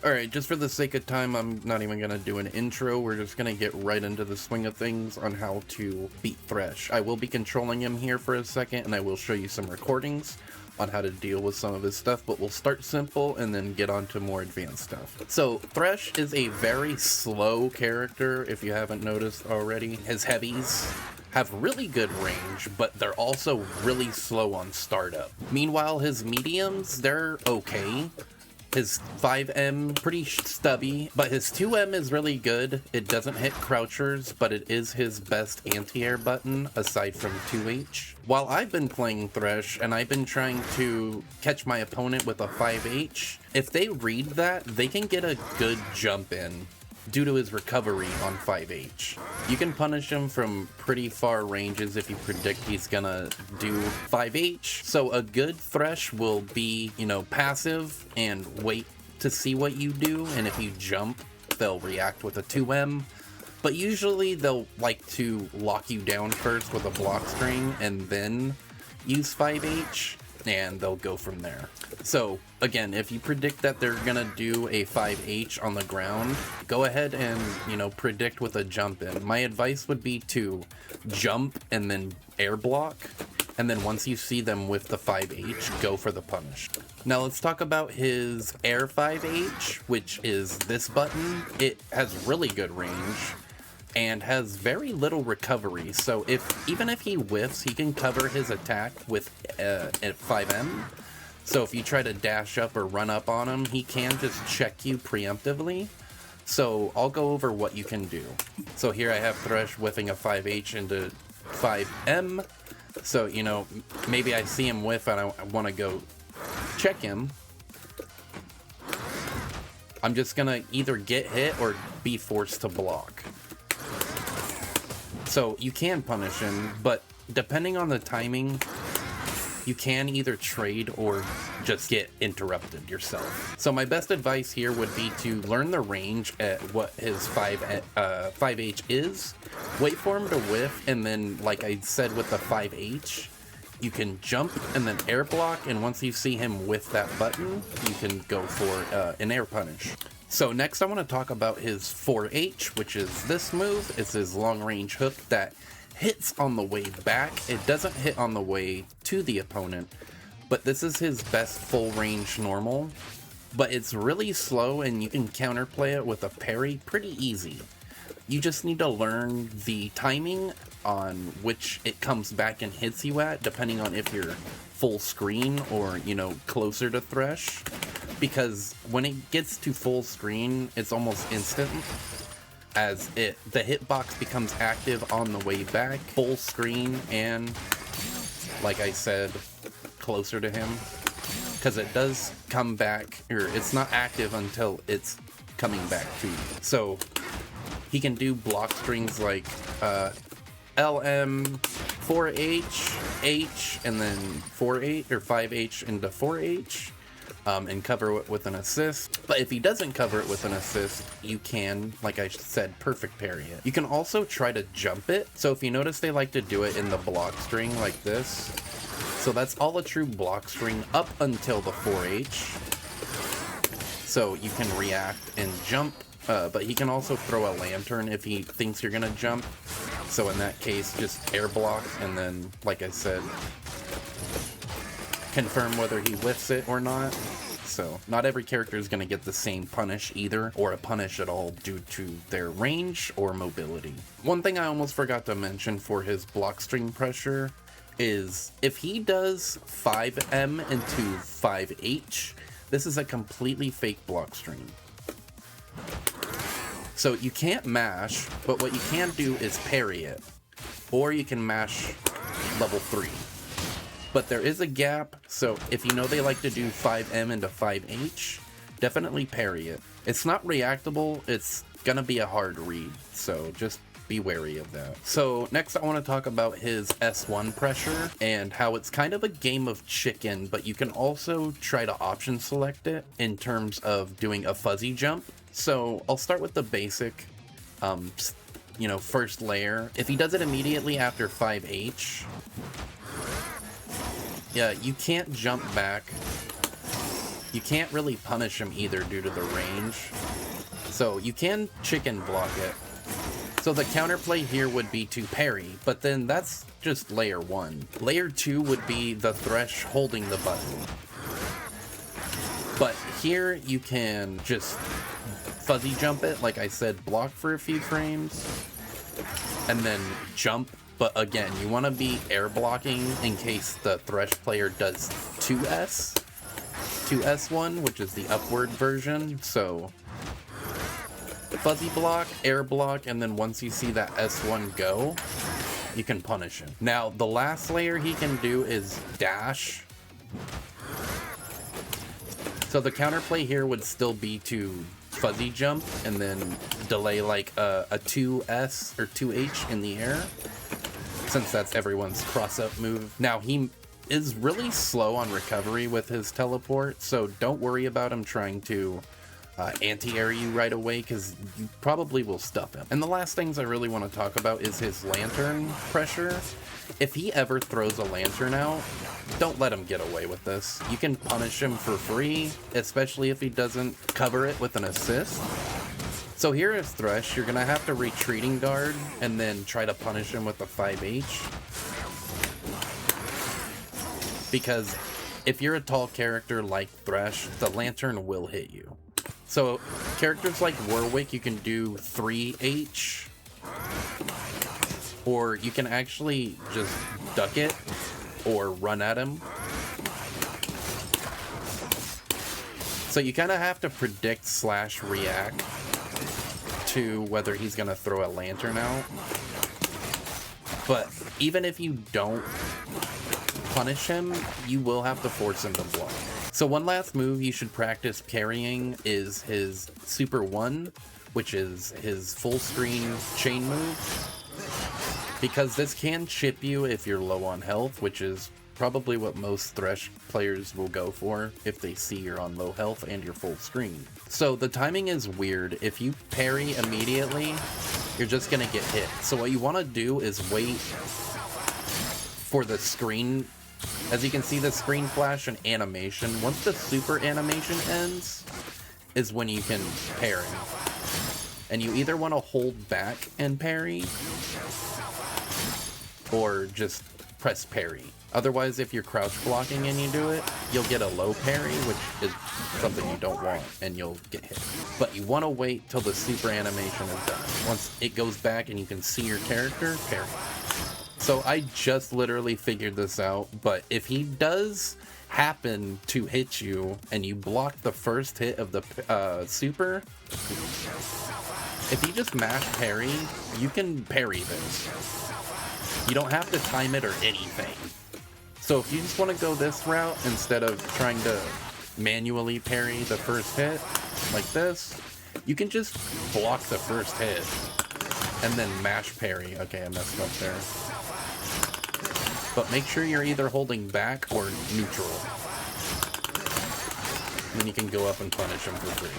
Alright, just for the sake of time, I'm not even going to do an intro. We're just going to get right into the swing of things on how to beat Thresh. I will be controlling him here for a second, and I will show you some recordings on how to deal with some of his stuff, but we'll start simple and then get on to more advanced stuff. So, Thresh is a very slow character, if you haven't noticed already. His heavies have really good range, but they're also really slow on startup. Meanwhile, his mediums, they're okay. His 5M, pretty stubby, but his 2M is really good. It doesn't hit crouchers, but it is his best anti-air button, aside from 2H. While I've been playing Thresh, and I've been trying to catch my opponent with a 5H, if they read that, they can get a good jump in due to his recovery on 5H. You can punish him from pretty far ranges if you predict he's gonna do 5H. So a good Thresh will be, you know, passive and wait to see what you do, and if you jump, they'll react with a 2M. But usually they'll like to lock you down first with a block string and then use 5H, and they'll go from there. So again, if you predict that they're gonna do a 5H on the ground, go ahead and, you know, predict with a jump in. My advice would be to jump and then air block, and then once you see them with the 5H, go for the punish. Now let's talk about his air 5H, which is this button. It has really good range and has very little recovery, so even if he whiffs, he can cover his attack with a 5M. So if you try to dash up or run up on him, he can just check you preemptively. So I'll go over what you can do. So here I have Thresh whiffing a 5H into 5M. So, you know, maybe I see him whiff and I want to go check him. I'm just gonna either get hit or be forced to block. So you can punish him, but depending on the timing, you can either trade or just get interrupted yourself. So my best advice here would be to learn the range at what his 5H is, wait for him to whiff, and then, like I said with the 5H, you can jump and then air block, and once you see him with that button, you can go for an air punish. So next I want to talk about his 4H, which is this move. It's his long range hook that hits on the way back. It doesn't hit on the way to the opponent, but this is his best full range normal. But it's really slow and you can counterplay it with a parry pretty easy. You just need to learn the timing on which it comes back and hits you at, depending on if you're full screen or, you know, closer to Thresh. Because when it gets to full screen, it's almost instant, as the hitbox becomes active on the way back, full screen, and like I said, closer to him, because it does come back, or it's not active until it's coming back to you. So he can do block strings like LM, 4H, H, and then 4H or 5H into 4H. And cover it with an assist. But if he doesn't cover it with an assist, you can, like I said, perfect parry it. You can also try to jump it. So if you notice, they like to do it in the block string like this. So that's all a true block string up until the 4H. So you can react and jump, but he can also throw a lantern if he thinks you're gonna jump. So in that case, just air block, and then, like I said, confirm whether he whiffs it or not. So not every character is going to get the same punish either, or a punish at all, due to their range or mobility. One thing I almost forgot to mention for his block string pressure is if he does 5M into 5H, this is a completely fake block string. So you can't mash, but what you can do is parry it, or you can mash level 3. But there is a gap, so if you know they like to do 5M into 5H, definitely parry it. It's not reactable, it's gonna be a hard read, so just be wary of that. So next I want to talk about his S1 pressure and how it's kind of a game of chicken, but you can also try to option select it in terms of doing a fuzzy jump. So I'll start with the basic, you know, first layer. If he does it immediately after 5H, yeah, you can't jump back. you can't really punish him either due to the range. So you can chicken block it. So the counterplay here would be to parry, but then that's just layer 1. Layer 2 would be the Thresh holding the button. But here you can just fuzzy jump it, like I said, block for a few frames, and then jump. But again, you want to be air blocking in case the Thresh player does 2S1, which is the upward version. So fuzzy block, air block, and then once you see that S1 go, you can punish him. Now, the last layer he can do is dash. So the counterplay here would still be to fuzzy jump and then delay like a 2S or 2H in the air, since that's everyone's cross-up move. Now, he is really slow on recovery with his teleport, so don't worry about him trying to anti-air you right away, because you probably will stuff him. And the last things I really want to talk about is his lantern pressure. If he ever throws a lantern out, don't let him get away with this. You can punish him for free, especially if he doesn't cover it with an assist. So here is Thresh. You're going to have to retreating guard and then try to punish him with a 5H. Because if you're a tall character like Thresh, the lantern will hit you. So characters like Warwick, you can do 3H, or you can actually just duck it or run at him. So you kind of have to predict / react to whether he's going to throw a lantern out. But even if you don't punish him, you will have to force him to block. So one last move you should practice parrying is his Super 1, which is his full screen chain move. Because this can chip you if you're low on health, which is probably what most Thresh players will go for if they see you're on low health and you're full screen. So the timing is weird. If you parry immediately, you're just gonna get hit. So what you want to do is wait for the screen. As you can see, the screen flash and animation. Once the super animation ends is when you can parry. And you either want to hold back and parry or just press parry. Otherwise, if you're crouch blocking and you do it, you'll get a low parry, which is something you don't want, and you'll get hit. But you want to wait till the super animation is done. Once it goes back and you can see your character, parry. So I just literally figured this out, but if he does happen to hit you and you block the first hit of the super, if you just mash parry, you can parry this. You don't have to time it or anything. So if you just want to go this route instead of trying to manually parry the first hit like this, you can just block the first hit and then mash parry. Okay, I messed up there. But make sure you're either holding back or neutral. And then you can go up and punish him for free.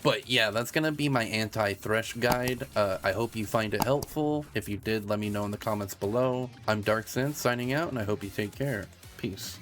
But yeah, that's going to be my anti-Thresh guide. I hope you find it helpful. If you did, let me know in the comments below. I'm DarkSynth signing out, and I hope you take care. Peace.